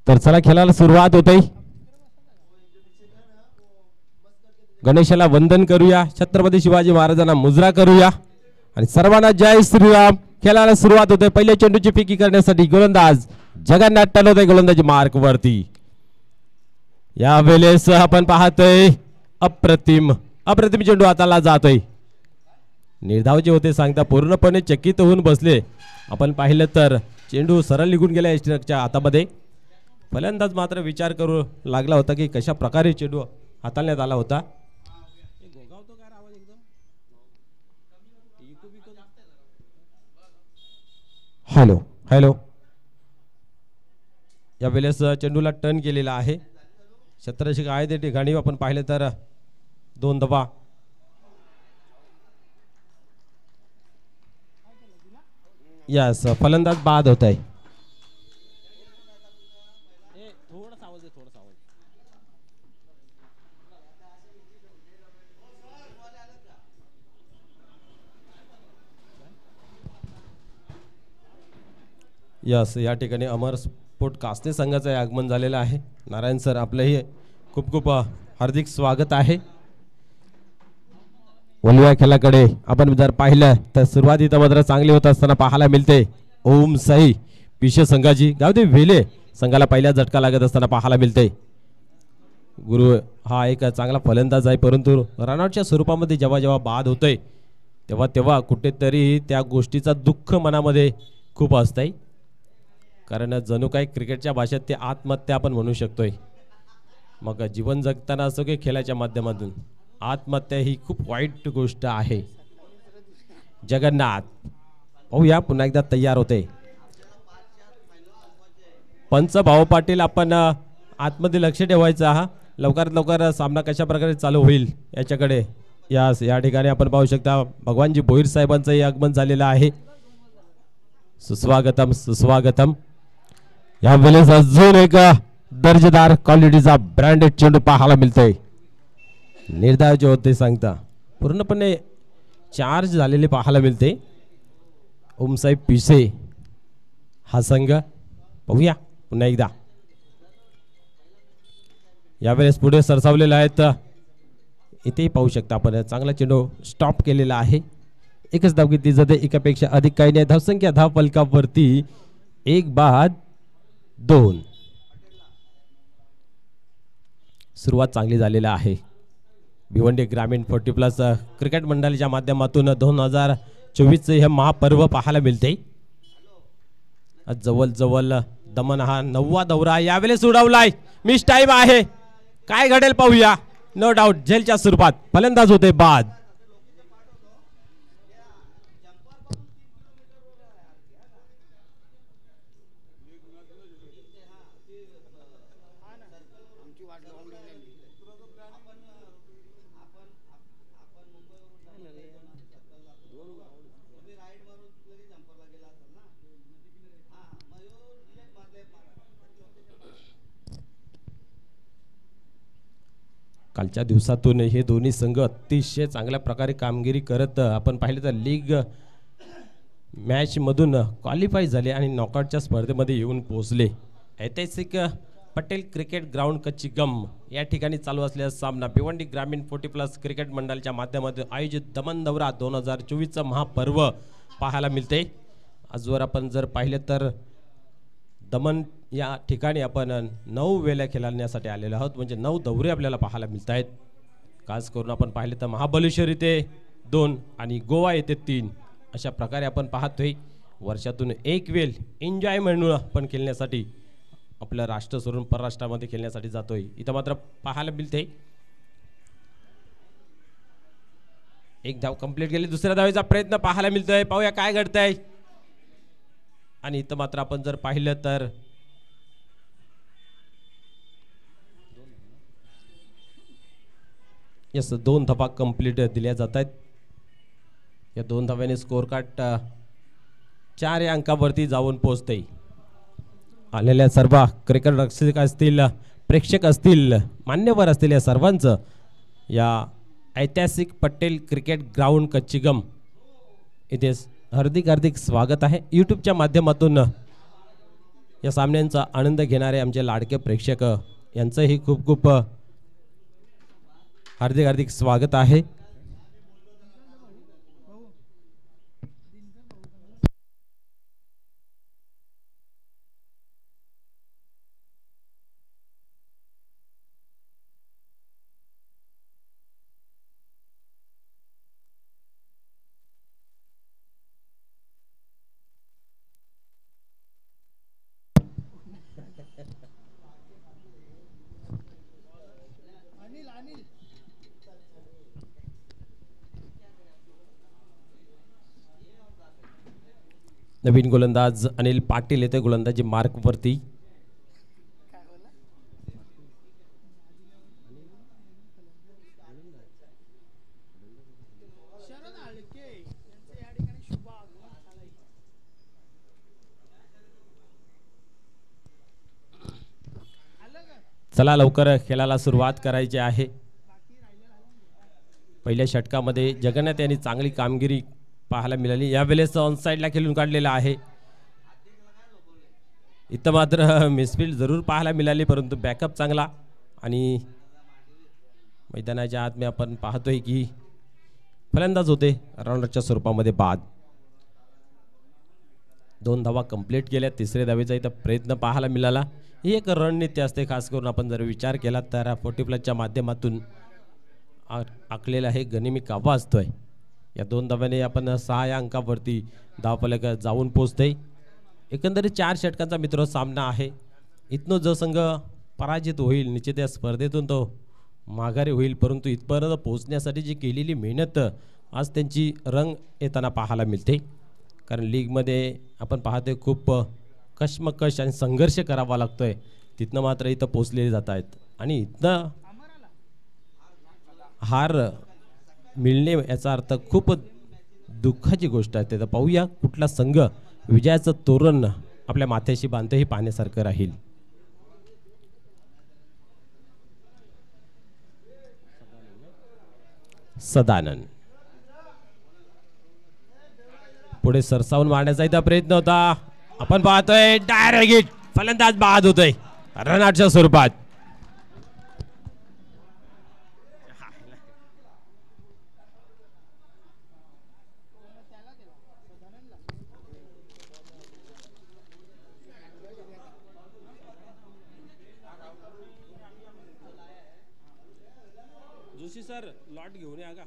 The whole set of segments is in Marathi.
तर चला खेळाला सुरुवात होते. गणेशाला वंदन करूया, छत्रपती शिवाजी महाराजांना मुजरा करूया आणि सर्वांना जय श्रीराम. खेळाला सुरुवात होते. पहिल्या चेंडूची फेकी करण्यासाठी गोलंदाज जगन्नाथ टलोदे गोलंदाजी मार्क वरती. या वेळेस आपण पाहतोय अप्रतिम चेंडू हाताला जातोय. निर्धाव जे होते सांगता पूर्णपणे चकित होऊन बसले. आपण पाहिलं तर चेंडू सरळ निघून गेला यष्टीरक्षच्या हातामध्ये. फलंदाज मात्र विचार करू लागला होता की कशा प्रकारे चेंडू हाताळण्यात आला होता. Hello hello. या वेळेस चेंडूला टर्न केलेला आहे. क्षेत्ररक्षक आहे त्या ठिकाणी आपण पाहिलं तर 2 धावा. यस फलंदाज बाद होत आहे. यस या ठिकाणी अमर स्पोर्ट कास्ते संघाचं आगमन झालेलं आहे. नारायण सर आपलंही खूप खूप हार्दिक स्वागत आहे. वलव्या खेळाकडे आपण जर पाहिलं तर सुरुवातीला मात्र चांगली होत असताना पाहायला मिळते. ओम साई पिशे संघाची गावदे वेले संघाला पहिला झटका लागत असताना पाहायला मिळते. गुरु हा एक चांगला फलंदाज आहे, परंतु रनआउटच्या स्वरूपामध्ये जेव्हा जेव्हा बाद होतोय तेव्हा कुठेतरी त्या गोष्टीचा दुःख मनामध्ये खूप असतंय. कारण जणू काही क्रिकेटच्या भाषेत ते आत्महत्या आपण म्हणू शकतोय. मग जीवन जगताना असो की खेळाच्या माध्यमातून आत्महत्या ही खूप वाईट गोष्ट आहे. जगन्नाथ पाहूया पुन्हा एकदा तयार होते. पंच भाऊ पाटील आपण आतमध्ये लक्ष ठेवायचं. हा लवकरात लवकर सामना कशा प्रकारे चालू होईल याच्याकडे. या ठिकाणी आपण पाहू शकता भगवानजी भोईर साहेबांचंही आगमन झालेलं आहे. सुस्वागतम सुस्वागतम. या वेळेस अजून एक दर्जेदार क्वालिटीचा ब्रँडेड चेंडू पाहायला मिळतोय. निर्धाव जे होते सांगता पूर्णपणे चार्ज झालेले पाहायला मिळते. ओमसाहेब पिसे हा संघ पाहूया पुन्हा एकदा. यावेळेस पुढे सरसावलेला आहे. तर इथेही पाहू शकता आपण चांगला चेंडू स्टॉप केलेला आहे. एकच धाव घेतली जाते, एकापेक्षा अधिक काही नाही. धावसंख्या धाव फलकावरती 1/2. सुरुवात चांगली झालेली आहे. भिवंडी ग्रामीण 40+ क्रिकेट मंडळाच्या माध्यमातून 2024 हे महापर्व पाहायला मिळते. जवळ दमन हा 9वा दौरा यावेळेस उडवलाय. मिस टाइम आहे. काय घडेल पाहूया. नो डाऊट झेलच्या स्वरूपात फलंदाज होते बाद. कालच्या दिवसातून हे दोन्ही संघ अतिशय चांगल्या प्रकारे कामगिरी करत आपण पाहिलं तर लीग मॅच मधून क्वालिफाय झाले आणि नॉकआउटच्या स्पर्धेमध्ये येऊन पोहोचले. ऐतिहासिक पटेल क्रिकेट ग्राउंड कच्चीगम या ठिकाणी चालू असलेला सामना भिवंडी ग्रामीण 40+ क्रिकेट मंडळाच्या माध्यमातून आयोजित दमन दौरा 2024 महापर्व पाहायला मिळते. आजवर आपण जर पाहिलं तर दमन या ठिकाणी आपण 9 वेळा खेळण्यासाठी आलेलो आहोत. म्हणजे 9 दौरे आपल्याला पाहायला मिळत आहेत. खास करून आपण पाहिले तर महाबलेश्वर येथे 2 आणि गोवा येथे 3 अशा प्रकारे आपण पाहतोय. वर्षातून एक वेळ एन्जॉय म्हणून आपण खेळण्यासाठी आपलं राष्ट्र सोडून परराष्ट्रामध्ये खेळण्यासाठी जातोय. इथं मात्र पाहायला मिळते. एक धाव कंप्लीट केली. दुसऱ्या धावेचा प्रयत्न पाहायला मिळतोय. पाहूया काय घडतंय. आणि इथं मात्र आपण जर पाहिलं तर यस 2 धावा कंप्लीट दिल्या जात आहेत. या 2 धाव्याने स्कोर कार्ड 4 या अंकावरती जाऊन पोहोचते. आलेल्या सर्व क्रिकेट रक्षक असतील, प्रेक्षक असतील, मान्यवर असतील या सर्वांचं या ऐतिहासिक पटेल क्रिकेट ग्राउंड कच्चीगम इथे हार्दिक स्वागत आहे. यूट्यूबच्या माध्यमातून या सामन्यांचा आनंद घेणारे आमचे लाडके प्रेक्षक यांचंही खूप खूप हार्दिक हार्दिक स्वागत आहे. नवीन गोलंदाज अनिल पाटील येते गोलंदाजी मार्क वरती. चला लवकर खेळाला सुरुवात करायची आहे. पहिल्या षटकामध्ये जगन्नाथ यांनी चांगली कामगिरी पाहायला मिळाली. यावेळेस ऑन साइडला खेळून काढलेला आहे. इथं मात्र मिसफील्ड जरूर पाहायला मिळाली परंतु बॅकअप चांगला आणि मैदानाच्या आत मी आपण पाहतोय की फलंदाज होते राऊंडरच्या स्वरूपामध्ये बाद. 2 धावा कंप्लीट केल्या. तिसऱ्या धावेचा इथं प्रयत्न पाहायला मिळाला. ही एक रणनीती असते खास करून आपण जर विचार केला तर 40 प्लसच्या माध्यमातून आखलेला हे गनिमी कावा असतोय. या 2 धाव्याने आपण 6 या अंकावरती धावफलक जाऊन पोहोचते. एकंदरीत 4 षटकांचा मित्र सामना आहे. इथनं जो संघ पराजित होईल निश्चित या स्पर्धेतून तो माघारी होईल परंतु इथपर्यंत पोहोचण्यासाठी जी केलेली मेहनत आज त्यांची रंग येताना पाहायला मिळते. कारण लीगमध्ये आपण पाहतोय खूप कश्मकश आणि संघर्ष करावा लागतोय. तिथनं मात्र इथं पोहोचलेले जात आहेत आणि इथनं हार मिळणे याचा अर्थ खूप दुःखाची गोष्ट आहे. तर पाहूया कुठला संघ विजयाचं तोरण आपल्या माथ्याशी बांधते हे पाहण्यासारखं राहील. सदानंद पुढे सरसावून मारण्याचा इथं प्रयत्न होता. आपण पाहतोय डायरेक्ट हिट. फलंदाज बाद होतोय रनआउटच्या स्वरूपात. जोशी सर लॉट घेऊन या का.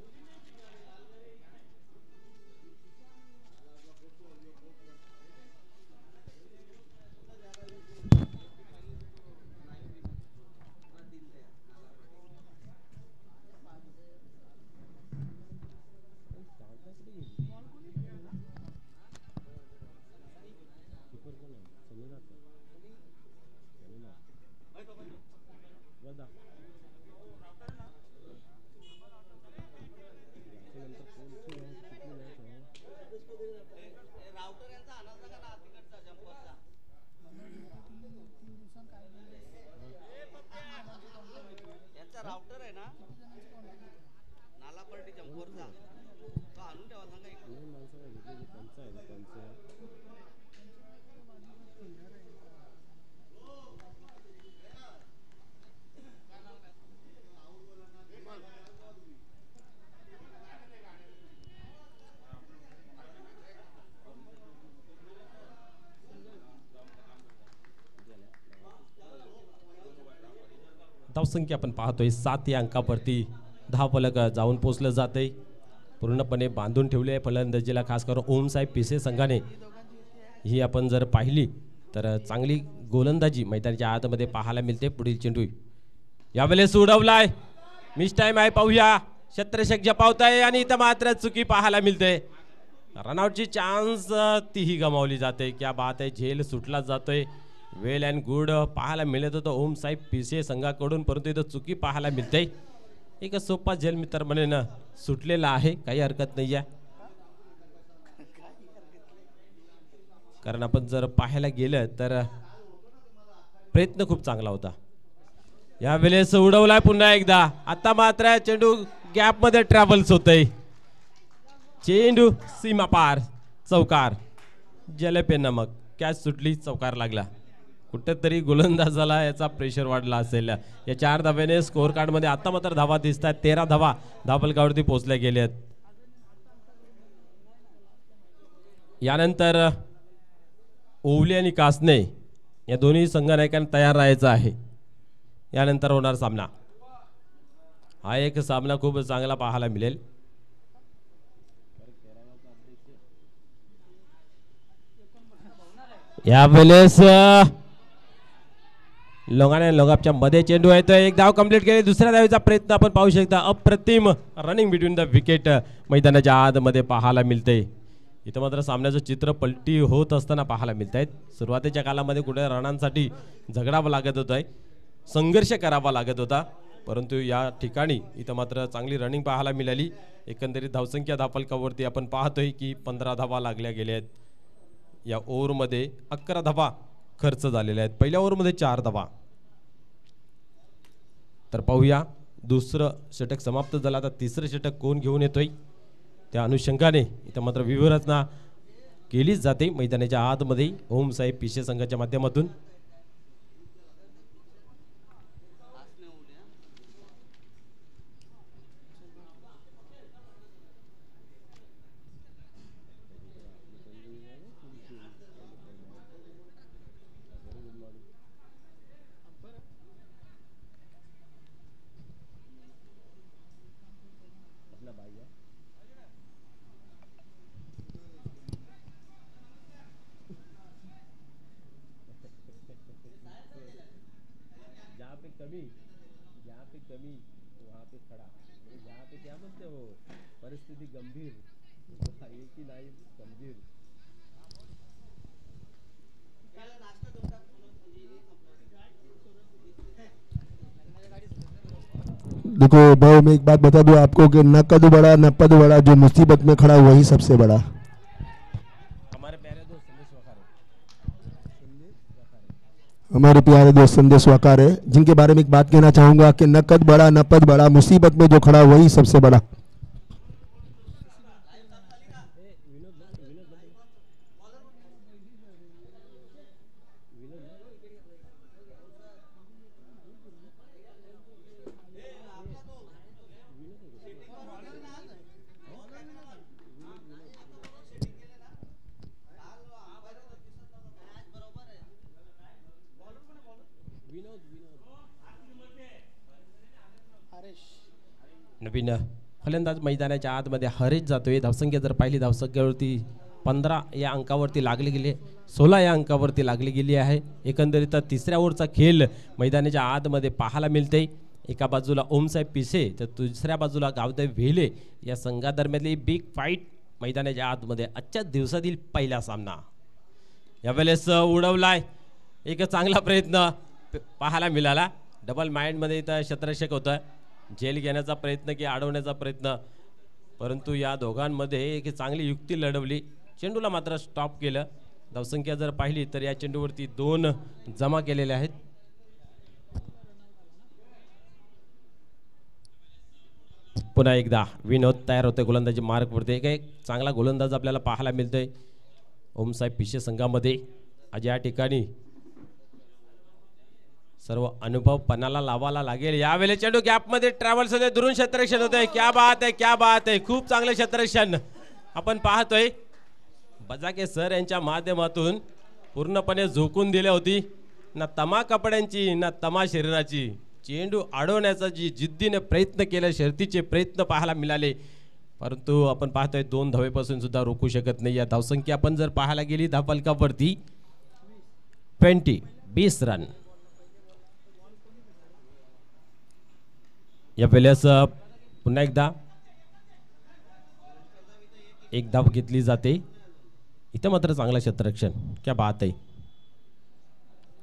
धावसंख्या आपण पाहतोय 7 या अंकावरती धावफलक जाऊन पोहोचलं जाते. पूर्णपणे बांधून ठेवले आहे फलंदाजीला खास करून ओमसाहेब पिसे संघाने. ही आपण जर पाहिली तर चांगली गोलंदाजी मैदानाच्या आतमध्ये पाहायला मिळते. पुढील चेंडू यावेळेस उडवलाय. मिस टाइम आहे. पाहूया क्षेत्ररक्षक जपावताय आणि इथं मात्र चुकी पाहायला मिळते. रनआउटची चान्स तीही गमावली जाते. क्या बात आहे. झेल सुटला जातोय. वेल अँड गुड पाहायला मिळत होतं ओमसाहेब पिसे संघाकडून परंतु इथं चुकी पाहायला मिळते. एक सोपा झेल मित्र म्हणून सुटलेला आहे. काही हरकत नाही आहे. कारण आपण जर पाहायला गेलं तर प्रयत्न खूप चांगला होता. यावेळेस उडवलाय पुन्हा एकदा. आता मात्र चेंडू गॅप मध्ये ट्रॅव्हल्स होतय. चेंडू सीमा पार. चौकार. जलपे नमक. कॅच सुटली. चौकार लागला. कुठेतरी गोलंदाजाला याचा प्रेशर वाढला असेल। या 4 धाब्याने स्कोअर कार्ड मध्ये आता मात्र धावा दिसत आहेत। 13 धावा धावफलकावरती पोहोचल्या गेल्यात। यानंतर ओवली आणि कासने या दोन्ही संघनायकांना तयार राहायचं आहे। यानंतर होणार सामना। हा एक सामना खूप चांगला पाहायला मिळेल। यावेळेस लोंगाने लोंगापच्या मध्ये चेंडू येतोय। एक धाव कंप्लीट केली। दुसऱ्या धावेचा प्रयत्न आपण पाहू शकता। अप्रतिम रनिंग बिटवीन द विकेट मैदानाच्या आतमध्ये पाहायला मिळते। इथं मात्र सामन्याचं चित्र पलटी होत असताना पाहायला मिळत आहेत। सुरुवातीच्या कालामध्ये कुठे रणांसाठी झगडावं लागत होतं, संघर्ष करावा लागत होता, परंतु या ठिकाणी इथं मात्र चांगली रनिंग पाहायला मिळाली। एकंदरीत धावसंख्या धावफलकावरती आपण पाहतोय की 15 धावा लागल्या गेल्या आहेत। या ओव्हरमध्ये 11 धावा खर्च झालेल्या आहेत। पहिल्या ओव्हरमध्ये 4 धावा। तर पाहूया दुसरं षटक समाप्त झालं, आता तिसरं षटक कोण घेऊन येतोय त्या अनुषंगाने इथं मात्र व्यूहरचना केलीच जाते मैदानाच्या आतमध्ये ओम साहेब पिशे संघाच्या माध्यमातून। परिस्थिति गंभीर एक ही लाइव गंभीर। देखो भाई, मैं एक बात बता दूं आपको कि न कद बड़ा न पद बड़ा, जो मुसीबत में खड़ा वही सबसे बड़ा। हमारे प्यारे दोस्त संदेश वाकार है, जिनके बारे में एक बात कहना चाहूंगा कि न कद बड़ा न पद बड़ा, मुसीबत में जो खड़ा वही सबसे बड़ा। नवीन फलंदाज मैदानाच्या आतमध्ये हरेच जातोय। धावसंख्या जर पाहिली धावसंख्येवरती 15 या अंकावरती लागली गेली, 16 या अंकावरती लागली गेली आहे। एकंदरीत तिसऱ्या ओव्हरचा खेळ मैदानाच्या आतमध्ये पाहायला मिळते। एका बाजूला ओमसाहेब पिसे तर दुसऱ्या बाजूला गावदेव वेले या संघादरम्यानली बिग फाईट मैदानाच्या आतमध्ये आजच्या दिवसातील पहिला सामना। यावेळेस उडवलाय, एक चांगला प्रयत्न पाहायला मिळाला। डबल माइंडमध्ये इथं क्षेत्ररक्षक होतं, जेल घेण्याचा प्रयत्न की अडवण्याचा प्रयत्न, परंतु या दोघांमध्ये एक चांगली युक्ती लढवली। चेंडूला मात्र स्टॉप केलं। धावसंख्या जर पाहिली तर या चेंडूवरती 2 जमा केलेले आहेत। पुन्हा एकदा विनोद तयार होते गोलंदाजी मार्कवरती। एक चांगला गोलंदाज आपल्याला पाहायला मिळतोय ओमसाहेब पिशे संघामध्ये। आज या ठिकाणी सर्व अनुभव पणाला लावायला लागेल। यावेळेस चेंडू गॅप मध्ये ट्रॅव्हल्स होते, दुरून क्षेत्ररक्षण होते। क्या बात है, क्या बात है, खूप चांगलं क्षेत्ररक्षण आपण पाहतोय। बजाके सर यांच्या माध्यमातून पूर्णपणे झोकून दिली होती, ना तमा कपड्यांची ना तमा शरीराची। चेंडू अडवण्याचा जी जिद्दीने प्रयत्न केले, शर्तीचे प्रयत्न पाहायला मिळाले, परंतु आपण पाहतोय 2 धावेपासून सुद्धा रोखू शकत नाही। या धावसंख्या आपण जर पाहायला गेली धावफलकावरती 20 रन। या वेळेस पुन्हा एकदा एक धाव घेतली जाते। इथं मात्र चांगला क्षेत्ररक्षण, क्या बात आहे।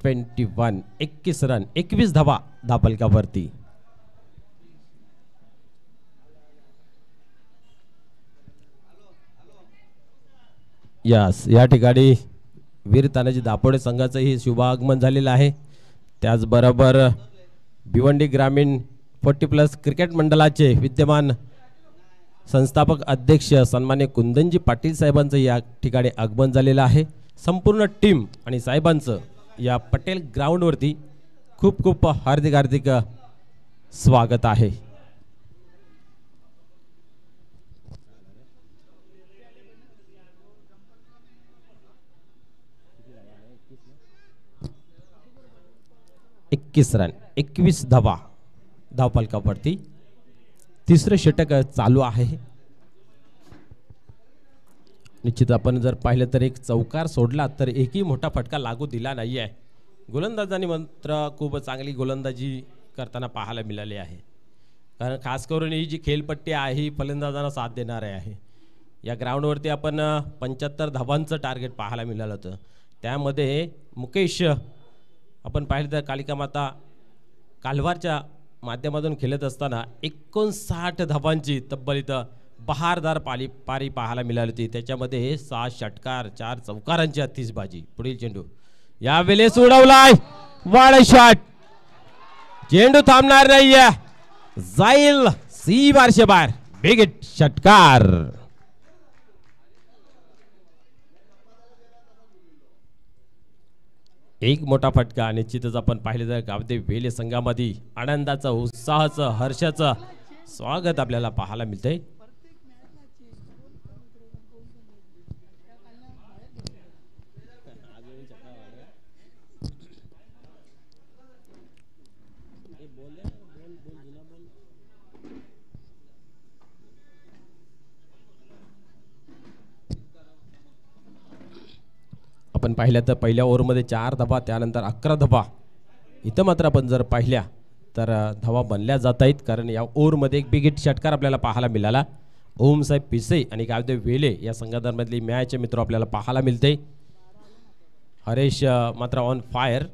21 रन 21 धावा धावफलकावरती। यस, या ठिकाणी वीर तानाजी दापोडे संघाचं ही शुभागमन झालेलं आहे। त्याचबरोबर भिवंडी ग्रामीण 40+ क्रिकेट मंडळाचे विद्यमान संस्थापक अध्यक्ष सन्मान्य कुंदनजी पाटील साहेबांचं या ठिकाणी आगमन झालेलं आहे। संपूर्ण टीम आणि साहेबांचं या पटेल ग्राउंडवरती खूप खूप हार्दिक हार्दिक स्वागत आहे. एक्कीस रन 21 धावा धावफलकावरती. तिसरं षटक चालू आहे. निश्चित आपण जर पाहिलं तर एक चौकार सोडला तर एकही मोठा फटका लागू दिला नाही आहे. गोलंदाजांनी मात्र खूप चांगली गोलंदाजी करताना पाहायला मिळाली आहे. कारण खास करून ही जी खेळपट्टी आहे ही फलंदाजांना साथ देणार आहे. या ग्राउंडवरती आपण 75 धावांचं टार्गेट पाहायला मिळालं होतं. त्यामध्ये मुकेश आपण पाहिलं तर कालिका माता कालवारच्या माध्यमातून खेळत असताना 59 धावांची तब्बल इथं बहारदार पारी पाहायला मिळाली होती. त्याच्यामध्ये 6 षटकार 4 चौकारांची आतिषबाजी. पुढील चेंडू यावेळेस उडवलाय वाड शॉट. चेंडू थांबणार नाहीये, जाईल सी बारशे बार. बिग हिट षटकार. एक मोठा फटका. निश्चितच आपण पाहिले तर गावदेव वेले संघामध्ये आनंदाचं उत्साहाचं हर्षाचं स्वागत आपल्याला पाहायला मिळतंय. आपण पाहिलं तर पहिल्या ओव्हरमध्ये 4 धावा त्यानंतर 11 धावा. इथं मात्र आपण जर पाहिल्या तर धावा बनल्या जात आहेत. कारण या ओव्हरमध्ये एक बिग हिट षटकार आपल्याला पाहायला मिळाला. ओमसाहेब पिसे आणि गावदेव वेले या संघादरम्यानली मॅच मित्र आपल्याला पाहायला मिळते. हरेश मात्र ऑन फायर.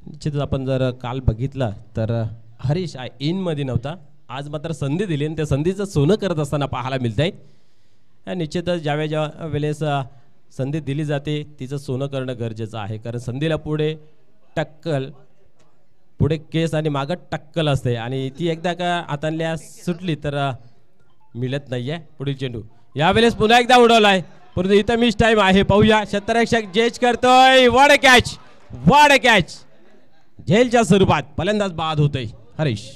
निश्चितच आपण जर काल बघितलं तर हरीश इन मध्ये नव्हता. आज मात्र संधी दिली आणि त्या संधीचं सोनं करत असताना पाहायला मिळत आहे. निश्चितच ज्या वेळेस संधी दिली जाते तिचं सोनं करणं गरजेचं आहे. कारण संधीला पुढे टक्कल, पुढे केस आणि मागं टक्कल असते आणि ती एकदा का हातांल्या सुटली तर मिळत नाहीये. पुढील चेंडू यावेळेस पुन्हा एकदा उडवलाय, परंतु इथं मिस टाइम आहे. पाहूया क्षेत्ररक्षक जेज करतोय. वाड कॅच, वाड कॅच. झेलच्या स्वरूपात फलंदाज बाद होतोय हरीश.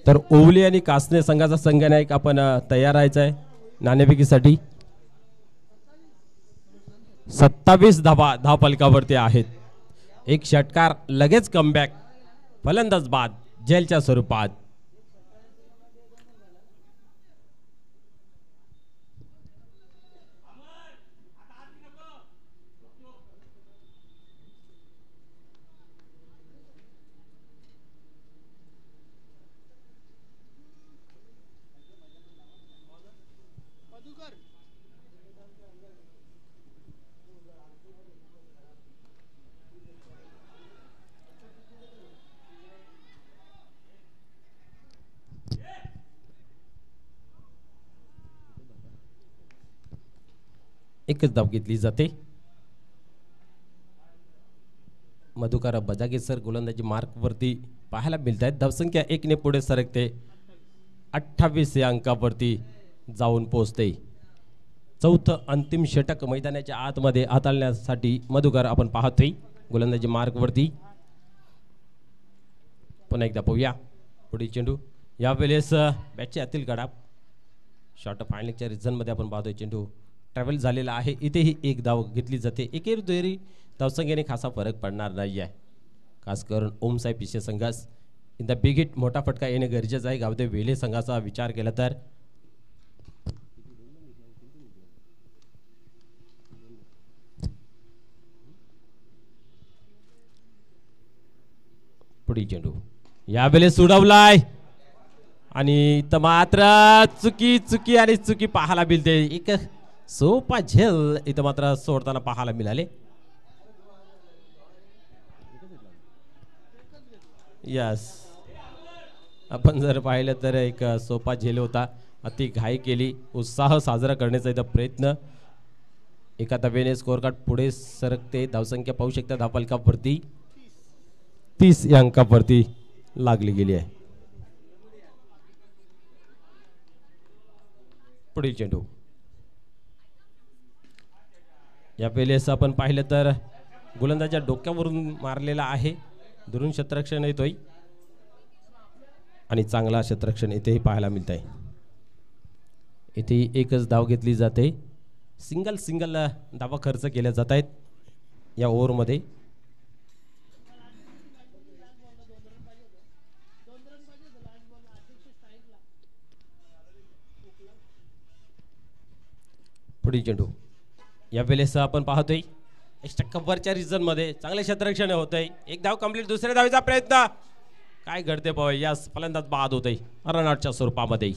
तर ओवली आणि कासने संघाचा संघनायक आपण तयार राहायचा आहे नाणेफेकीसाठी. 27 धावा धावफलकावरती आहेत. एक षटकार लगेच कमबॅक. फलंदाज बाद जेलच्या स्वरूपात. एकच धाव घेतली जाते. मधुकर बजागे सर गोलंदाजी मार्क वरती पाहायला मिळत आहेत. धावसंख्या 1 ने पुढे सरकते. 28 या अंकावरती जाऊन पोहोचते. चौथं अंतिम षटक मैदानाच्या आतमध्ये हाताळण्यासाठी मधुकर आपण पाहतोय गोलंदाजी मार्क वरती. पुन्हा एकदा पाहूया पुढील चेंडू. यावेळेस बॅटच्या आतील गडा शॉर्ट फायनलच्या रिझन मध्ये आपण पाहतोय. चेंडू ट्रॅव्हल झालेला आहे. इथेही एक धाव घेतली जाते. एकेर दुहेरी धावसंख्येने खासा फरक पडणार नाही आहे. खास करून ओमसाहेब पिसे संघास इन द बिग हिट मोठा फटका येणे गरजेचं आहे. गावदेव वेले संघाचा विचार केला तर पुढील चेंडू यावेळेस उडवलाय आणि इथं मात्र चुकी आणि चुकी पाहायला मिळते. एक सोपा झेल इथं मात्र सोडताना पाहायला मिळाले. यस, आपण जर पाहिलं तर एक सोपा झेल होता. अति घाई केली, उत्साह साजरा करण्याचा इथं प्रयत्न. एका धावेने स्कोअर कार्ड पुढे सरकते. धावसंख्या पाहू शकता धावफलकावरती 30 या अंकावरती लागली गेली आहे. पुढील चेंडू या वेळेस आपण पाहिलं तर गोलंदाजाच्या डोक्यावरून मारलेला आहे. दुरून क्षेत्ररक्षण येतोय आणि चांगला क्षेत्ररक्षण इथेही पाहायला मिळत आहे. इथे एकच धाव घेतली जाते. सिंगल धावा खर्च केल्या जात आहेत या ओव्हरमध्ये. पुढील चेंडू या वेळेस आपण पाहतोय एक्स्ट्रा कव्हरच्या रिझन मध्ये चांगले क्षेत्ररक्षण होत आहे. एक धाव कंप्लीट. दुसऱ्या धावेचा प्रयत्न काय घडते पाहूया. यास फलंदाज बाद होत आहे रनआउटच्या स्वरूपामध्ये.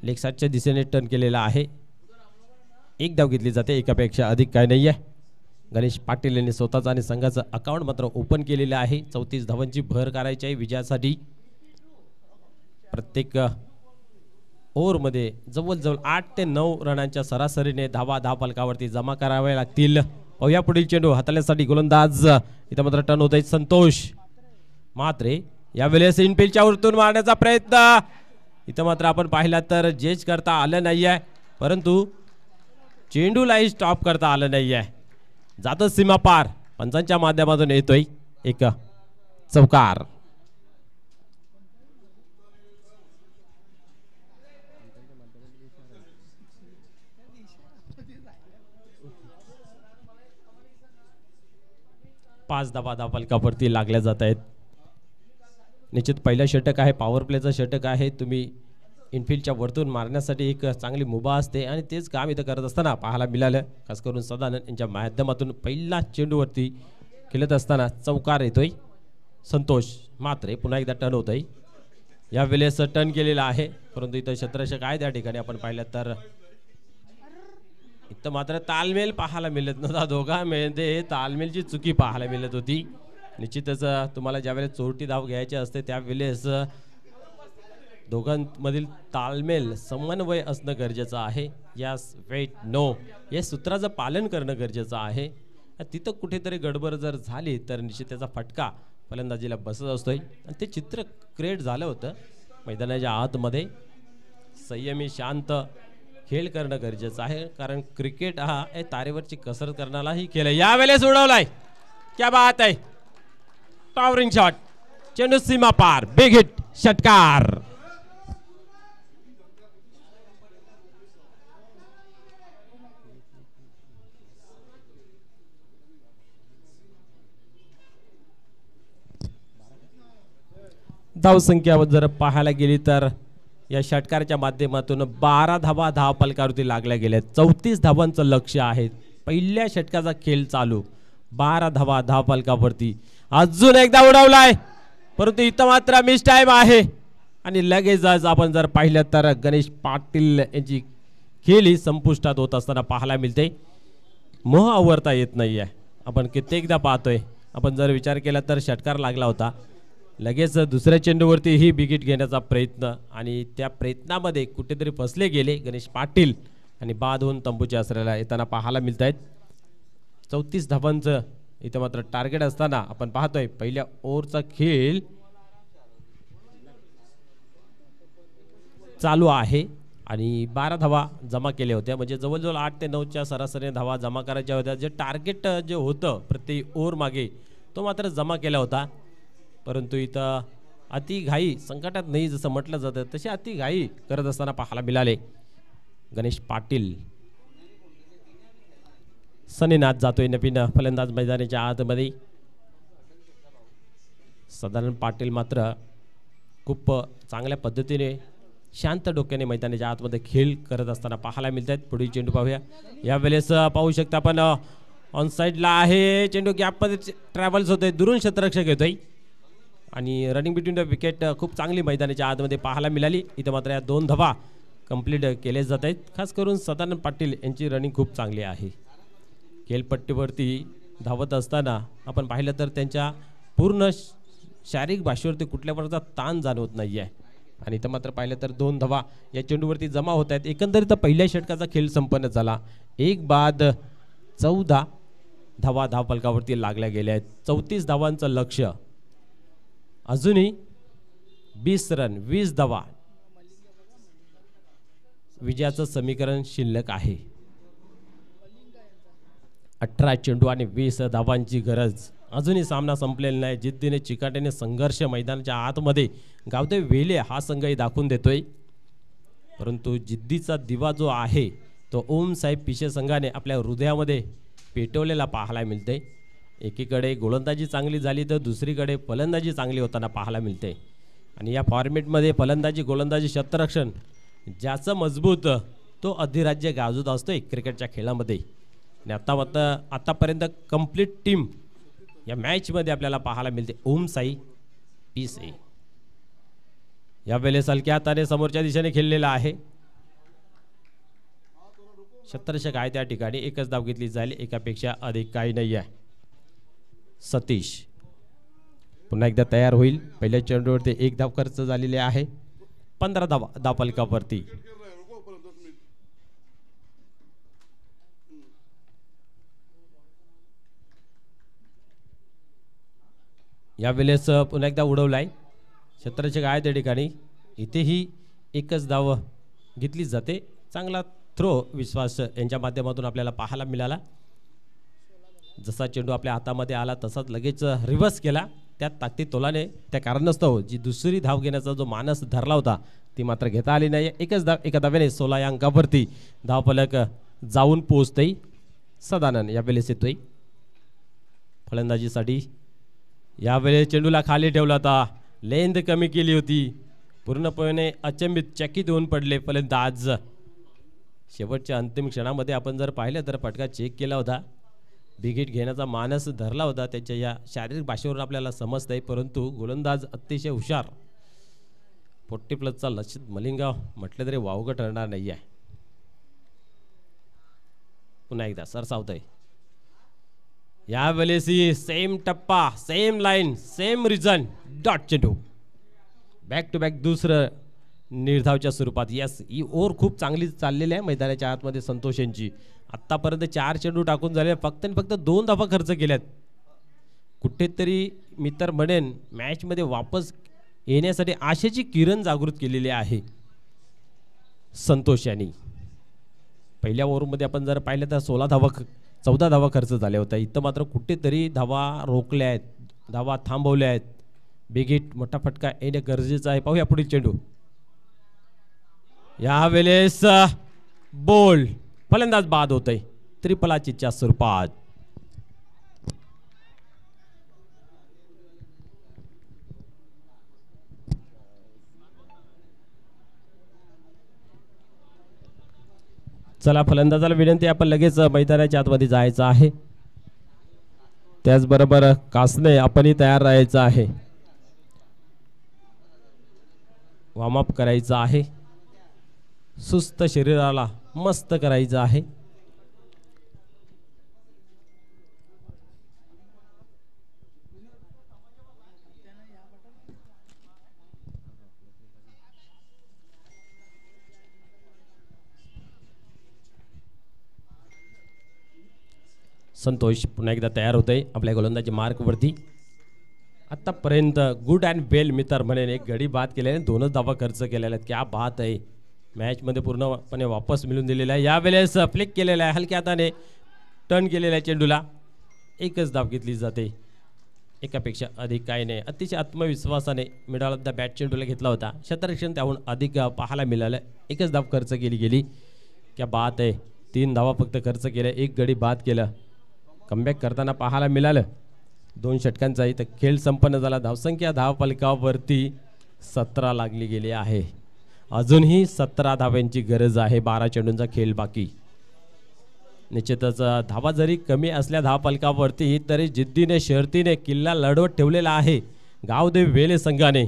लेग साईडच्या दिशेने टर्न केलेला आहे. एक धाव घेतली जाते, एकापेक्षा अधिक काय नाही आहे. गणेश पाटील यांनी स्वतःचं आणि संघाचं अकाउंट मात्र ओपन केलेलं आहे. 34 धावांची भर करायची आहे विजयासाठी. प्रत्येक ओव्हरमध्ये जवळजवळ 8 ते 9 रनांच्या सरासरीने धावा धावफलकावरती जमा कराव्या लागतील. पाहूया पुढील चेंडू हाताळण्यासाठी गोलंदाज इथं मात्र टर्न होत आहे संतोष म्हात्रे. यावेळेस इनफिल्डच्या वरतून मारण्याचा प्रयत्न इथं मात्र आपण पाहिला तर जेज करता आलं नाही आहे, परंतु चेंडूलाही स्टॉप करता आलं नाही आहे. जातं सीमा पार. पंचांच्या माध्यमातून येतोय एक चौकार. पाच धावा धावफलकावरती लागल्या जात आहेत. निश्चित पहिला षटक आहे, पॉवर प्लेचा षटक आहे. तुम्ही इनफिल्डच्या वरतून मारण्यासाठी एक चांगली मुभा असते आणि तेच काम इथं करत असताना पाहायला मिळालं. खास करून सदानंद यांच्या माध्यमातून पहिला चेंडूवरती खेळत असताना चौकार येतोय. संतोष म्हात्रे पुन्हा एकदा टर्न होतोय. या वेळेस टर्न केलेला आहे, परंतु इथं क्षेत्ररक्षक आहे त्या ठिकाणी आपण पाहिलं तर इथं मात्र तालमेल पाहायला मिळत नव्हता. दोघांमध्ये तालमेलची चुकी पाहायला मिळत होती. निश्चितच तुम्हाला ज्यावेळेस चोरटी धाव घ्यायची असते त्यावेळेस दोघांमधील तालमेल समन्वय असणं गरजेचं आहे. यस वेट नो या सूत्राचं पालन करणं गरजेचं आहे. तिथं कुठेतरी गडबड जर झाली तर निश्चित त्याचा फटका फलंदाजीला बसत असतोय आणि ते चित्र क्रिएट झालं होतं. मैदानाच्या आतमध्ये संयमी शांत खेळ करणं गरजेचं आहे, कारण क्रिकेट हा तारेवरची कसरत करण्यालाही खेळ आहे. यावेळेस उडवलाय, क्या बात आहे. टॉवरिंग शॉट, चेंडू सीमा पार, बिग हिट, षटकार. धावसंख्या जर पाहायला गेली तर या षटकाराच्या माध्यमातून 12 धावा धावफलकावरती लागल्या गेल्या. 34 धावांचं लक्ष्य आहे. पहिल्या षटकाचा खेळ चालू, 12 धावा धावफलकावरती. अजून एकदा उडवलाय, परंतु इथं मात्र मिस टाइम आहे आणि लगेच आपण जर पाहिलं तर गणेश पाटील यांची खेळ ही संपुष्टात होत असताना पाहायला मिळते. मोह आवरता येत नाही आहे. आपण कित्येकदा पाहतोय. आपण जर विचार केला तर षटकार लागला होता, लगेच दुसऱ्या चेंडूवरती ही बिगिट घेण्याचा प्रयत्न आणि त्या प्रयत्नामध्ये कुठेतरी फसले गेले गणेश पाटील आणि बाद होऊन तंबूच्या आसऱ्याला येताना पाहायला मिळत आहेत. 34 धावांचं इथं मात्र टार्गेट असताना आपण पाहतोय पहिल्या ओव्हरचा खेळ चालू आहे आणि 12 धावा जमा केल्या होत्या. म्हणजे जवळजवळ 8 ते 9च्या सरासरी धावा जमा करायच्या होत्या. जे टार्गेट जे होतं प्रत्येक ओव्हर मागे तो मात्र जमा केला होता, परंतु इथं अति घाई संकटात नाही जसं म्हटलं जातं तसे अति घाई करत असताना पाहायला मिळाले. गणेश पाटील सनीनाथ जातोय नवीन फलंदाज मैदानाच्या आतमध्ये. सदानंद पाटील मात्र खूप चांगल्या पद्धतीने शांत डोक्याने मैदानाच्या आतमध्ये खेळ करत असताना पाहायला मिळतात. पुढील चेंडू पाहूया. यावेळेस पाहू शकता आपण ऑन साईडला आहे. चेंडू गॅपमध्ये ट्रॅव्हल्स होतोय, दुरून क्षेत्ररक्षक येतोय आणि रनिंग बिटवीन द विकेट खूप चांगली मैदानाच्या आतमध्ये पाहायला मिळाली. इथं मात्र या 2 धावा कंप्लीट केले जात आहेत. खास करून सदानंद पाटील यांची रनिंग खूप चांगली आहे. खेळपट्टीवरती धावत असताना आपण पाहिलं तर त्यांच्या पूर्ण शारीरिक भाषेवरती कुठल्या प्रकारचा ताण जाणवत नाही आहे आणि इथं मात्र पाहिलं तर 2 धावा या चेंडूवरती जमा होत आहेत. एकंदरीत पहिल्या षटकाचा खेळ संपन्न झाला. एक बाद 14 धावा धावफलकावरती लागल्या गेल्या आहेत. 34 धावांचं लक्ष्य, अजूनही 20 रन 20 धावा विजयाचं समीकरण शिल्लक आहे. 18 चेंडू आणि 20 धावांची गरज. अजूनही सामना संपलेला नाही. जिद्दीने चिकाटीने संघर्ष मैदानाच्या आतमध्ये गावदेव वेले हा संघही दाखवून देतोय, परंतु जिद्दीचा दिवा जो आहे तो ओम साहेब पिशे संघाने आपल्या हृदयामध्ये पेटवलेला पाहायला मिळते. एकीकडे गोलंदाजी चांगली झाली तर दुसरीकडे फलंदाजी चांगली होताना पाहायला मिळते आणि या फॉर्मेटमध्ये फलंदाजी गोलंदाजी क्षेत्ररक्षण ज्याचं मजबूत तो अधिराज्य गाजवत असतोय क्रिकेटच्या खेळामध्ये. आणि आतापर्यंत कंप्लीट टीम या मॅचमध्ये आपल्याला पाहायला मिळते. ओम साई पीसे यावेळेस हलक्या हाताने समोरच्या दिशेने खेळलेला आहे. क्षेत्ररक्षक आहे त्या ठिकाणी एकच धाव घेतली जाईल, एकापेक्षा अधिक काही नाही आहे. सतीश पुन्हा एकदा तयार होईल. पहिल्या चेंडूवरती एक धाव खर्च झालेली आहे. 15 धावफलकावरती. यावेळेस पुन्हा एकदा उडवलाय. क्षेत्ररक्षक आहे त्या ठिकाणी. इथेही एकच धाव घेतली जाते. चांगला थ्रो विश्वास यांच्या माध्यमातून आपल्याला पाहायला मिळाला. जसा चेंडू आपल्या हातामध्ये आला तसाच लगेच रिव्हर्स केला. त्या ताकदी तोलाने त्या कारणास्तव जी दुसरी धाव घेण्याचा जो मानस धरला होता ती मात्र घेता आली नाही. एकच धाव एका धाव्याने 16 या अंकावरती धावफलक जाऊन पोहोचतोय. सदानंद यावेळेस येतोय फलंदाजीसाठी. यावेळेस चेंडूला खाली ठेवला होता, लेंथ कमी केली होती. पूर्णपणे अचंबित चकित होऊन पडले फलंदाज. शेवटच्या अंतिम क्षणामध्ये आपण जर पाहिलं तर फटका चेक केला होता, बिग हिट घेण्याचा मानस धरला होता. त्याच्या या शारीरिक भाषेवरून आपल्याला समजतंय. परंतु गोलंदाज अतिशय हुशार. 40+ लक्षित मलिंगाव म्हटलं तरी वावगं ठरणार नाही आहे. पुन्हा एकदा सरसावतंय. यावेळेस सेम टप्पा, same line, same reason, dot चेंडू. बॅक टू बॅक दुसरं निर्धावच्या स्वरूपात. यस, ही ओव्हर खूप चांगली चाललेली आहे मैदानाच्या आतमध्ये संतोष यांची. आत्तापर्यंत 4 चेंडू टाकून झाले, फक्त आणि फक्त 2 धावा खर्च केल्यात. कुठेतरी मी तर म्हणेन मॅचमध्ये वापस येण्यासाठी आशेची किरण जागृत केलेली आहे संतोष यांनी. पहिल्या ओव्हरमध्ये आपण जर पाहिलं तर 14 धावा खर्च झाल्या होत्या. इथं मात्र कुठेतरी धावा रोखल्या आहेत, धावा थांबवल्या आहेत. बिग हिट मोठा फटका येणे गरजेचं आहे. पाहूया पुढील चेंडू. यावेळेस बोल्ड फलंदाज बाद होतय त्रिफलाचीच्या स्वरूपात. चला फलंदाजाला विनंती, आपण लगेच मैदानाच्या आतमध्ये जायचं आहे. त्याचबरोबर कासने आपणही तयार राहायचं आहे. वॉर्मअप करायचं आहे. सुस्त शरीराला मस्त करायचं आहे. संतोष पुन्हा एकदा तयार होतोय आपल्या गोलंदाजी मार्कवरती. आतापर्यंत गुड अँड वेल मी तर म्हणेन एक गडी बाद केलेले, 2च धावा खर्च केलेल्या आहेत. क्या बात आहे. मॅचमध्ये पूर्णपणे वापस मिळून दिलेला आहे. यावेळेस फ्लिक केलेला आहे, हलक्या हाताने टर्न केलेला आहे चेंडूला. एकच धाव घेतली जाते, एकापेक्षा अधिक काही नाही. अतिशय आत्मविश्वासाने मिडाल द बॅट चेंडूला घेतला होता. क्षेत्ररक्षण त्याहून अधिक पाहायला मिळालं. एकच धाव खर्च केली गेली. क्या बात आहे. 3 धावा फक्त खर्च केल्या, एक गडी बाद केलं. कमबॅक करताना पाहायला मिळालं. 2 षटकांचा इथं खेळ संपन्न झाला. धावसंख्या धावफलकावरती 17 लागली गेली आहे. अजूनही 17 धाव्यांची गरज आहे. 12 चेंडूंचा खेळ बाकी. निश्चितच धावा जरी कमी असल्या धावफलकावरती तरी जिद्दीने शर्तीने किल्ला लढवत ठेवलेला आहे गावदेव वेले संघाने.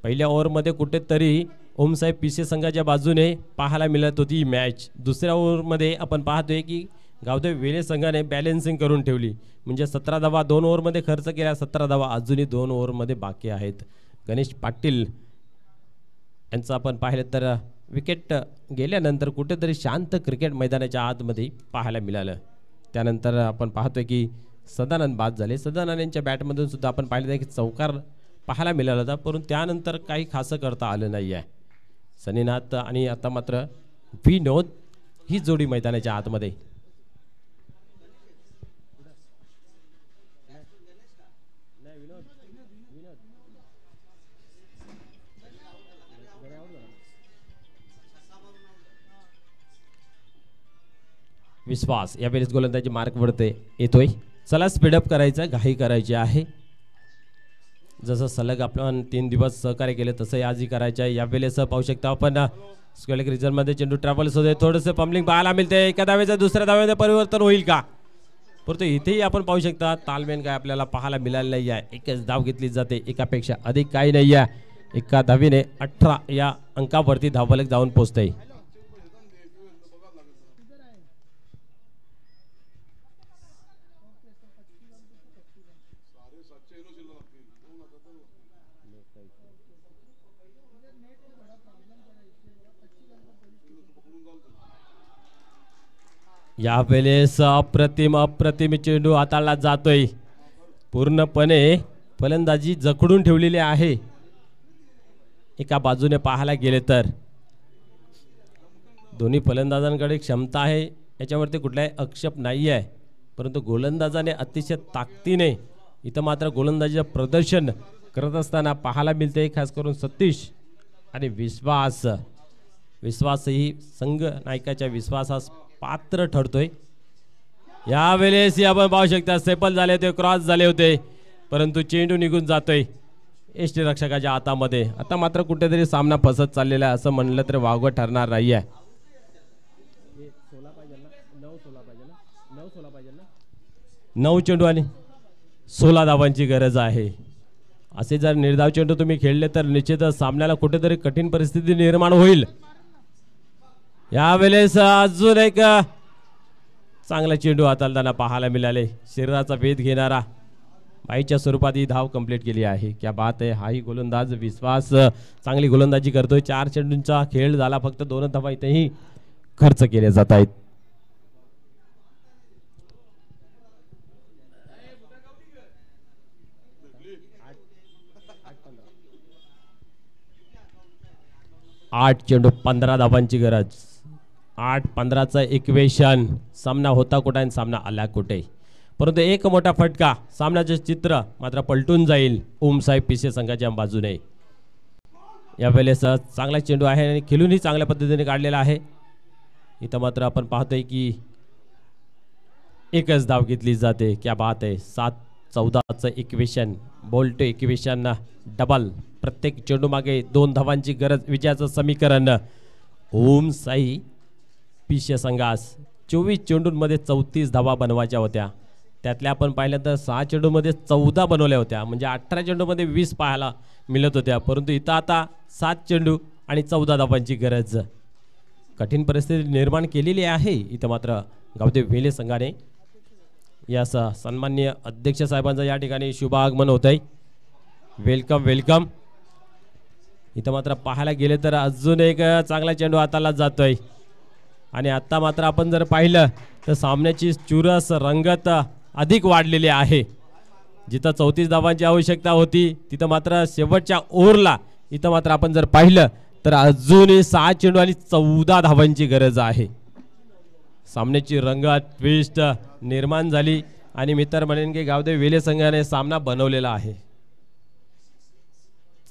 पहिल्या ओव्हरमध्ये कुठेतरी ओमसाहेब पिसे संघाच्या बाजूने पाहायला मिळत होती मॅच. दुसऱ्या ओव्हरमध्ये आपण पाहतोय की गावदेव वेले संघाने बॅलेन्सिंग करून ठेवली. म्हणजे 17 धावा 2 ओव्हरमध्ये खर्च केल्या. 17 धावा अजूनही 2 ओव्हरमध्ये बाकी आहेत. गणेश पाटील यांचं आपण पाहिलं तर विकेट गेल्यानंतर कुठेतरी शांत क्रिकेट मैदानाच्या आतमध्ये पाहायला मिळालं. त्यानंतर आपण पाहतोय की सदानंद बाद झाले. सदानंद यांच्या बॅटमधून सुद्धा आपण पाहिलं की चौकार पाहायला मिळाला होता, परंतु त्यानंतर काही खासं करता आलं नाही आहे. सनीनाथ आणि आता मात्र विनोद ही जोडी मैदानाच्या आतमध्ये. विश्वास यावेळेस गोलंदाजी मार्क वरती येतोय. चला स्पीडअप करायचं, घाई करायची आहे. जसं सलग आपण 3 दिवस सहकार्य केले तसं आजही करायचं आहे. यावेळेस पाहू शकता आपण स्क्वेअर रिजनमध्ये चेंडू ट्रॅव्हल्स होते. थोडंसं पंबलिंग पाहायला मिळते. एका धावेचं दुसऱ्या धावेमध्ये परिवर्तन होईल का? परंतु इथेही आपण पाहू शकता तालमेन काय आपल्याला पाहायला मिळालं नाही आहे. एकच धाव घेतली जाते, एकापेक्षा अधिक काही नाही आहे. एका धावीने 18 या अंकावरती धावफलक जाऊन पोहोचते. यावेळेस अप्रतिम चेंडू हाताळला जातोय. पूर्णपणे फलंदाजी जखडून ठेवलेली आहे. एका बाजूने पाहायला गेले तर दोन्ही फलंदाजांकडे क्षमता आहे, याच्यावरती कुठलाही आक्षेप नाही आहे. परंतु गोलंदाजाने अतिशय ताकदीने इथं मात्र गोलंदाजीचं प्रदर्शन करत असताना पाहायला मिळते. खास करून सतीश आणि विश्वासही संघ नायकाच्या विश्वासास पात्र ठरतोय. यावेळेस आपण पाहू शकता सेपल झाले होते, क्रॉस झाले होते, परंतु चेंडू निघून जातोय यष्टीरक्षकाच्या हातामध्ये. आता मात्र कुठेतरी सामना फसत चाललेला आहे असं म्हणलं तर वावगं ठरणार नाही आहे. 9 चेंडू आणि 16 धावांची गरज आहे. असे जर निर्धाव चेंडू तुम्ही खेळले तर निश्चितच सामन्याला कुठेतरी कठीण परिस्थिती निर्माण होईल. यावेळेस अजून एक चांगला चेंडू हाताळताना पाहायला मिळाले. शरीराचा वेध घेणारा बाईच्या स्वरूपात ही धाव कंप्लीट केली आहे. क्या बात आहे. हाही गोलंदाज विश्वास चांगली गोलंदाजी करतोय. 4 चेंडूंचा खेळ झाला, फक्त 2 धावा इथेही खर्च केले जात आहेत. आठ चेंडू 15 धावांची गरज. 8-15चं इक्वेशन. सामना होता कुठे आणि सामना आला कुठे, परंतु एक मोठा फटका. सामन्याचे चित्र मात्र पलटून जाईल ओमसाहेब पिसे संघाच्या बाजूने. यावेळेस चांगला चेंडू आहे आणि खेळूनही चांगल्या पद्धतीने काढलेला आहे. इथं मात्र आपण पाहतोय की एकच धाव घेतली जाते. क्या बात आहे. 7-14चं इक्वेशन, बोल्ट इक्वेशन डबल. प्रत्येक चेंडू मागे 2 धावांची गरज. विजयाचं समीकरण ओमसाई पिसे संघास 24 चेंडूंमध्ये 34 धावा बनवायच्या होत्या. त्यातल्या आपण पाहिलं तर 6 चेंडूमध्ये 14 बनवल्या होत्या, म्हणजे 18 चेंडूमध्ये 20 पाहायला मिळत होत्या. परंतु इथं आता 7 चेंडू आणि 14 धावांची गरज. कठीण परिस्थिती निर्माण केलेली आहे इथं मात्र गावदेव वेले संघाने. यास सन्माननीय अध्यक्ष साहेबांचं या ठिकाणी शुभागमन होत आहे. Welcome welcome. इथं मात्र पाहायला गेले तर अजून एक चांगला चेंडू हाताला जातोय. आणि आता मात्र आपण जर पाहिलं तर सामन्याची चुरस रंगत अधिक वाढलेली आहे. जिथं 34 धावांची आवश्यकता होती तिथं मात्र शेवटच्या ओव्हरला इथं मात्र आपण जर पाहिलं तर अजूनही 6 चेंडू आणि 14 धावांची गरज आहे. सामन्याची रंगत ट्विस्ट निर्माण झाली आणि मी तर म्हणेन की गावदेव वेले संघाने सामना बनवलेला आहे.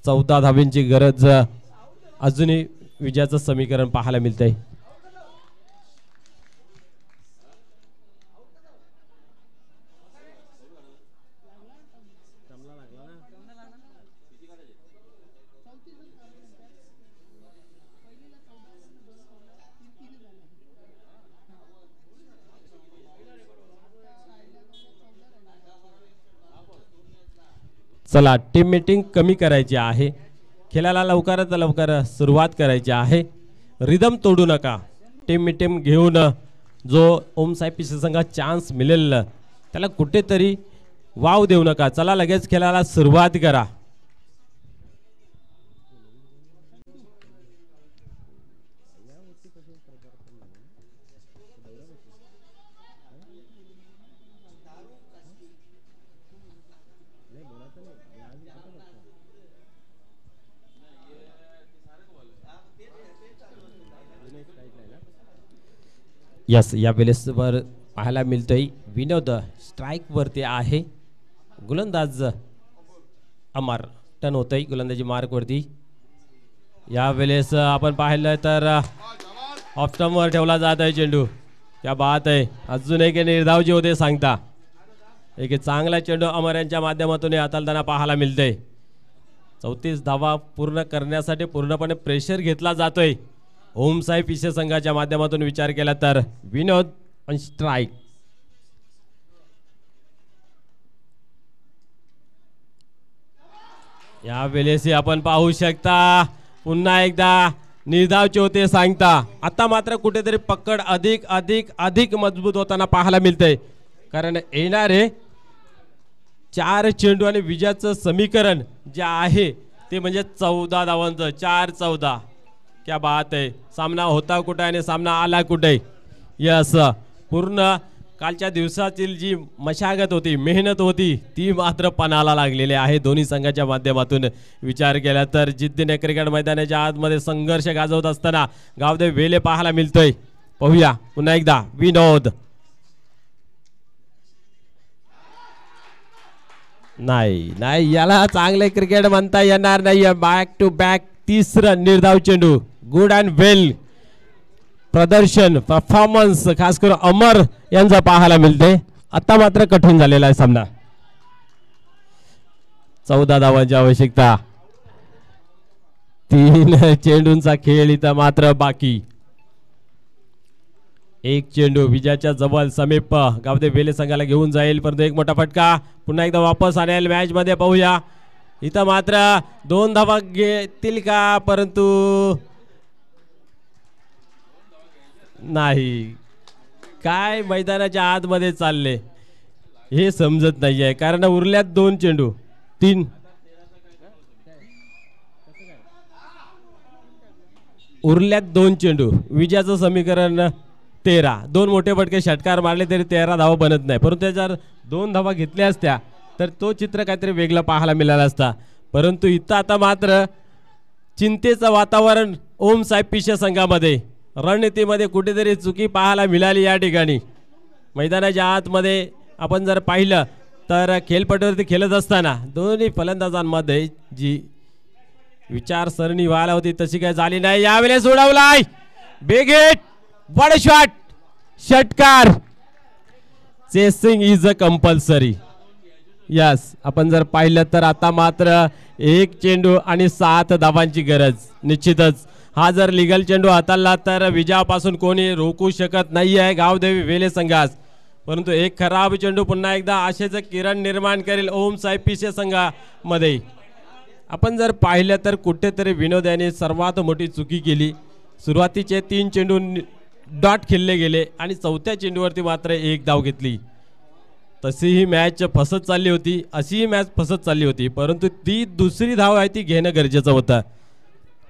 14 धावांची गरज. अजूनही विजयाचं समीकरण पाहायला मिळतंय. चला, टीम मीटिंग कमी करायची आहे. खेळाला लवकरात लवकर सुरुवात करायची आहे. रिदम तोडू नका. टीम मीटिंग घेऊन जो ओमसाहेब पिसे संघात चान्स मिळेल त्याला कुठेतरी वाव देऊ नका. चला, लगेच खेळाला सुरुवात करा. यस, या वेळेसवर पाहायला मिळतोय विनोद स्ट्राइक वरती आहे. गोलंदाज अमर टर्न होतोय गोलंदाजी मार्क वरती. या वेळेस आपण पाहिलं तर ऑफ स्टंप वर ठेवला जात आहे चेंडू. क्या बात आहे. अजून एक निर्धाव जे होते सांगता. एक चांगला चेंडू अमर यांच्या माध्यमातून हाताळताना पाहायला मिळते. 34 धावा पूर्ण करण्यासाठी पूर्णपणे प्रेशर घेतला जातोय ओमसाहेब पिसे संघाच्या माध्यमातून. विचार केला तर विनोद ऑन स्ट्राइक. या वेळेस आपण पाहू शकता पुन्हा एकदा निर्धावचे होते सांगता. आता मात्र कुठेतरी पकड अधिक अधिक अधिक मजबूत होताना पाहायला मिळते. कारण येणारे 4 चेंडू आणि विजयाचं समीकरण जे आहे ते म्हणजे 14 धावांचं. 4-14. क्या बात आहे. सामना होता कुठे आणि सामना आला कुठे. यस, पूर्ण कालच्या दिवसातील जी मशागत होती, मेहनत होती, ती मात्र पणाला लागलेली आहे दोन्ही संघाच्या माध्यमातून. विचार केला तर जिद्दीने क्रिकेट मैदानाच्या आतमध्ये संघर्ष गाजवत असताना गावदेव वेले पाहायला मिळतोय. पाहूया पुन्हा एकदा विनोद. नाही याला चांगले क्रिकेट म्हणता येणार नाही. बॅक टू बॅक तिसरं निर्धाव चेंडू. गुड अँड वेल प्रदर्शन, परफॉर्मन्स खास करून अमर यांचा पाहायला मिळते. आता मात्र कठीण झालेला आहे सामना. 14 धावांची आवश्यकता. 3 चेंडूंचा खेळ इथं मात्र बाकी. एक चेंडू विजयाच्या जवळ समीप गावदेव वेले संघाला घेऊन जाईल, परंतु एक मोठा फटका पुन्हा एकदा वापस आणेल मॅच मध्ये. पाहूया इथं मात्र 2 धावा घेतील का, परंतु नाही. काय मैदानाच्या आतमध्ये चालले हे समजत नाहीये, कारण उरल्यात 2 चेंडू. 3 उरल्यात 2 चेंडू. विजयाचं समीकरण 13. 2 मोठे फटके षटकार मारले तरी 13 धावा बनत नाही, परंतु जर 2 धावा घेतल्या असत्या तर तो चित्र काहीतरी वेगळा पाहायला मिळाला असता. परंतु इथं आता मात्र चिंतेचं वातावरण ओम साहेब पिशे संघामध्ये. रणनीतीमध्ये कुठेतरी चुकी पाहायला मिळाली या ठिकाणी. मैदानाच्या आतमध्ये आपण जर पाहिलं तर खेळपट्टीवरती खेळत असताना दोन्ही फलंदाजांमध्ये जी विचारसरणी व्हायला होती तशी काय झाली नाही. यावेळेस उडवलाय बिग हिट, बड शॉट, षटकार. Chasing is a compulsory. Yes, आपण जर पाहिलं तर आता मात्र 1 चेंडू आणि 7 धावांची गरज. निश्चितच हा जर लिगल चेंडू हाताळला तर विजयापासून कोणी रोखू शकत नाही आहे गावदेवी वेले संघास. परंतु एक खराब चेंडू पुन्हा एकदा आशेचं किरण निर्माण करेल ओम साहेब पिशे संघामध्ये. आपण जर पाहिलं तर कुठेतरी विनोद यांनी सर्वात मोठी चुकी केली. सुरुवातीचे 3 चेंडू डॉट खेळले गेले आणि 4थ्या चेंडूवरती मात्र 1 धाव घेतली. तशी ही मॅच फसत चालली होती, अशी ही मॅच फसत चालली होती, परंतु ती दुसरी धाव आहे ती घेणं गरजेचं होतं.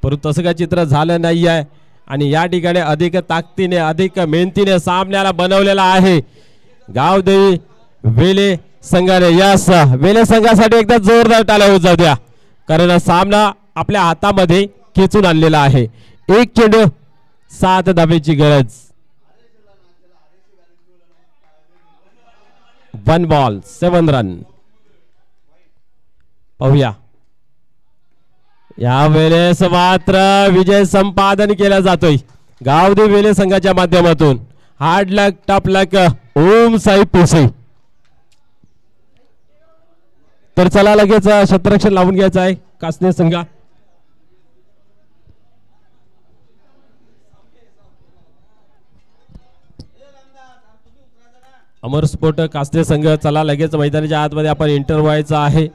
परंतु तसं काय चित्र झालं नाही आहे आणि या ठिकाणी अधिक ताकदीने अधिक मेहनतीने सामन्याला बनवलेला आहे गावदेवी वेले संघाने. यस, वेले संघासाठी एकदा जोरदार टाळ्या उजावू द्या, कारण सामना आपल्या हातामध्ये खेचून आणलेला आहे. 1 चेंडू 7 धावेची गरज. 1 बॉल 7 रन. पाहूया यावेळेस मात्र विजय संपादन केला जातोय गावदेवी वेले संघाच्या माध्यमातून. हार्ड लक, टफ लक ओम साहेब पिशे. तर चला लगेच क्षेत्ररक्षण लावून घ्यायचं आहे कासने संघा. अमर स्पोर्ट कासने संघ चला लगेच मैदानाच्या आतमध्ये आपण एंटर व्हायचं आहे.